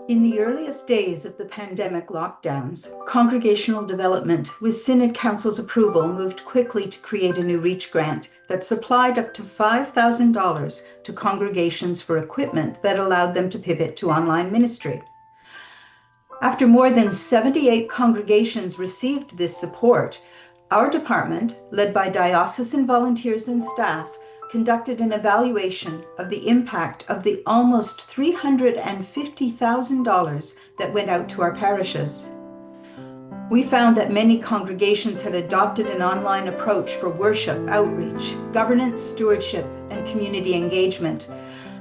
In the earliest days of the pandemic lockdowns, congregational development, with Synod Council's approval, moved quickly to create a new REACH grant that supplied up to $5,000 to congregations for equipment that allowed them to pivot to online ministry. After more than 78 congregations received this support, our department, led by diocesan volunteers and staff, conducted an evaluation of the impact of the almost $350,000 that went out to our parishes. We found that many congregations had adopted an online approach for worship, outreach, governance, stewardship, and community engagement,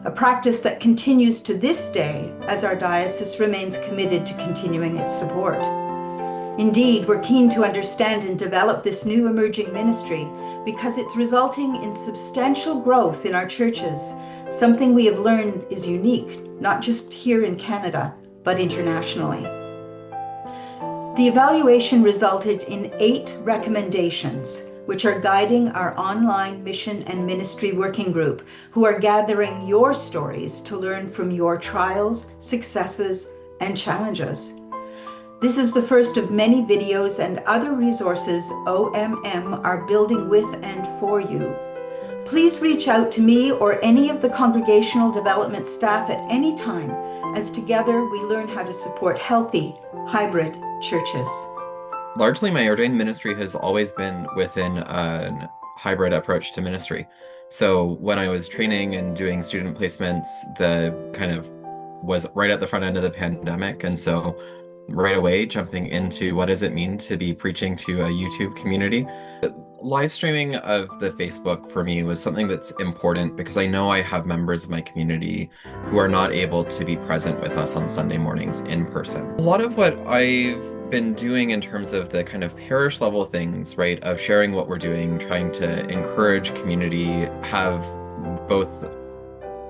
a practice that continues to this day as our diocese remains committed to continuing its support. Indeed, we're keen to understand and develop this new emerging ministry because it's resulting in substantial growth in our churches, something we have learned is unique, not just here in Canada, but internationally. The evaluation resulted in 8 recommendations, which are guiding our online mission and ministry working group, who are gathering your stories to learn from your trials, successes, and challenges. This is the first of many videos and other resources OMM are building with and for you. Please reach out to me or any of the congregational development staff at any time, as together we learn how to support healthy, hybrid churches. Largely, my ordained ministry has always been within a hybrid approach to ministry. So when I was training and doing student placements, the kind of was right at the front end of the pandemic. And so right away, jumping into what does it mean to be preaching to a YouTube community. Live streaming of the Facebook for me was something that's important because I know I have members of my community who are not able to be present with us on Sunday mornings in person. A lot of what I've been doing in terms of the kind of parish level things, right, of sharing what we're doing, trying to encourage community, have both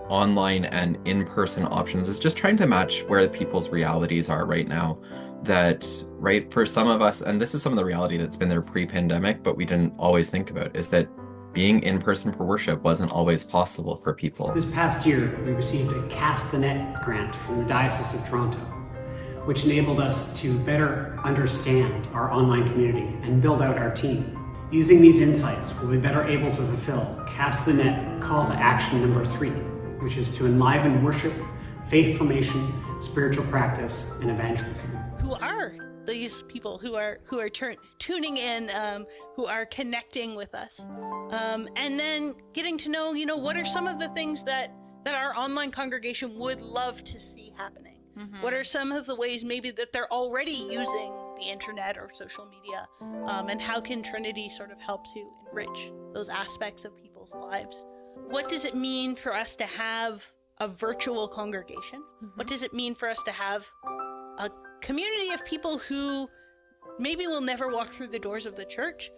online and in-person options, is just trying to match where people's realities are right now. That, right, for some of us, and this is some of the reality that's been there pre-pandemic, but we didn't always think about, is that being in person for worship wasn't always possible for people. This past year, we received a Cast the Net grant from the Diocese of Toronto, which enabled us to better understand our online community and build out our team. Using these insights, we'll be better able to fulfill Cast the Net call to action number 3, which is to enliven worship, faith formation, spiritual practice, and evangelism. Who are these people who are tuning in, who are connecting with us, and then getting to know, what are some of the things that our online congregation would love to see happening? Mm-hmm. What are some of the ways maybe that they're already using the internet or social media, and how can Trinity sort of help to enrich those aspects of people's lives? What does it mean for us to have a virtual congregation? Mm-hmm. What does it mean for us to have a community of people who maybe will never walk through the doors of the church?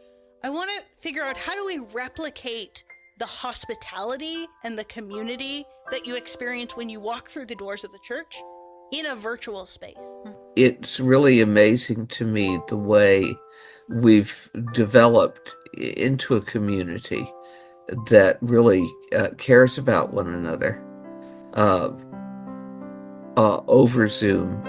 I want to figure out, how do we replicate the hospitality and the community that you experience when you walk through the doors of the church in a virtual space? It's really amazing to me the way we've developed into a community that really cares about one another over Zoom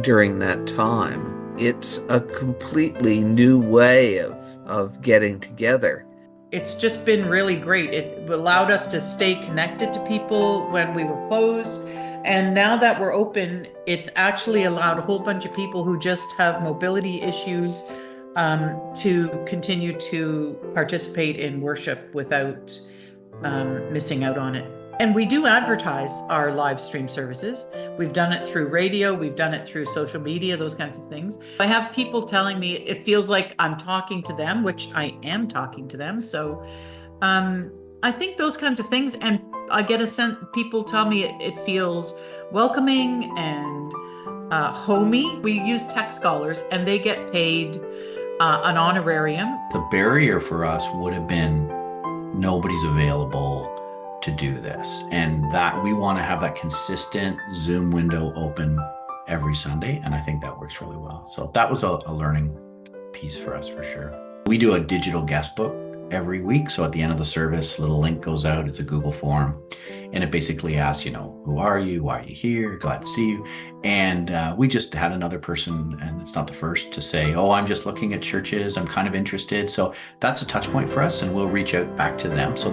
during that time. It's a completely new way of getting together. It's just been really great. It allowed us to stay connected to people when we were closed. And now that we're open, it's actually allowed a whole bunch of people who just have mobility issues to continue to participate in worship without missing out on it. And we do advertise our live stream services. We've done it through radio, we've done it through social media, those kinds of things. I have people telling me it feels like I'm talking to them, which I am talking to them. So I think those kinds of things, and I get a sense, people tell me it feels welcoming and homey. We use tech scholars and they get paid an honorarium. The barrier for us would have been nobody's available to do this, and that we want to have that consistent Zoom window open every Sunday, and I think that works really well. So that was a learning piece for us for sure. We do a digital guest book every week. So at the end of the service, a little link goes out. It's a Google form. And it basically asks, who are you? Why are you here? Glad to see you. And we just had another person, and it's not the first, to say, oh, I'm just looking at churches. I'm kind of interested. So that's a touch point for us, and we'll reach out back to them. So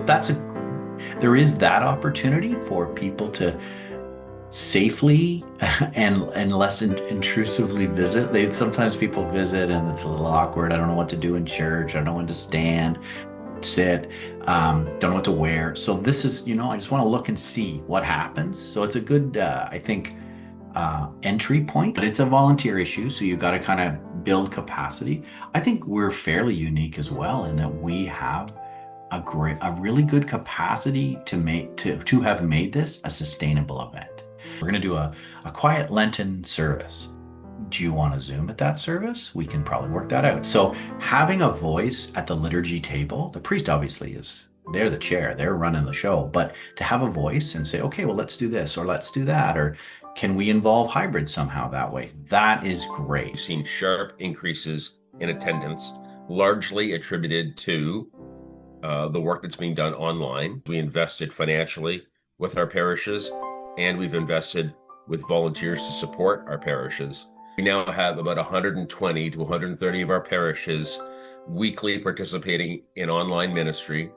there is that opportunity for people to safely and less intrusively visit. Sometimes people visit and it's a little awkward. I don't know what to do in church. I don't know when to stand, sit, don't know what to wear. So this is, I just want to look and see what happens. So it's a good, I think, entry point, but it's a volunteer issue. So you got to kind of build capacity. I think we're fairly unique as well in that we have a really good capacity to have made this a sustainable event. We're going to do a quiet Lenten service. Do you want to Zoom at that service? We can probably work that out. So having a voice at the liturgy table, the priest obviously they're the chair, they're running the show, but to have a voice and say, okay, well, let's do this or let's do that, or can we involve hybrid somehow that way? That is great. We've seen sharp increases in attendance, largely attributed to the work that's being done online. We invested financially with our parishes, and we've invested with volunteers to support our parishes. We now have about 120 to 130 of our parishes weekly participating in online ministry.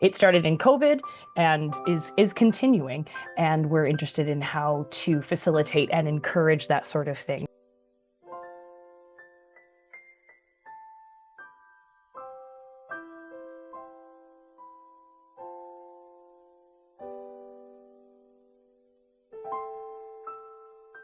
It started in COVID and is continuing, and we're interested in how to facilitate and encourage that sort of thing.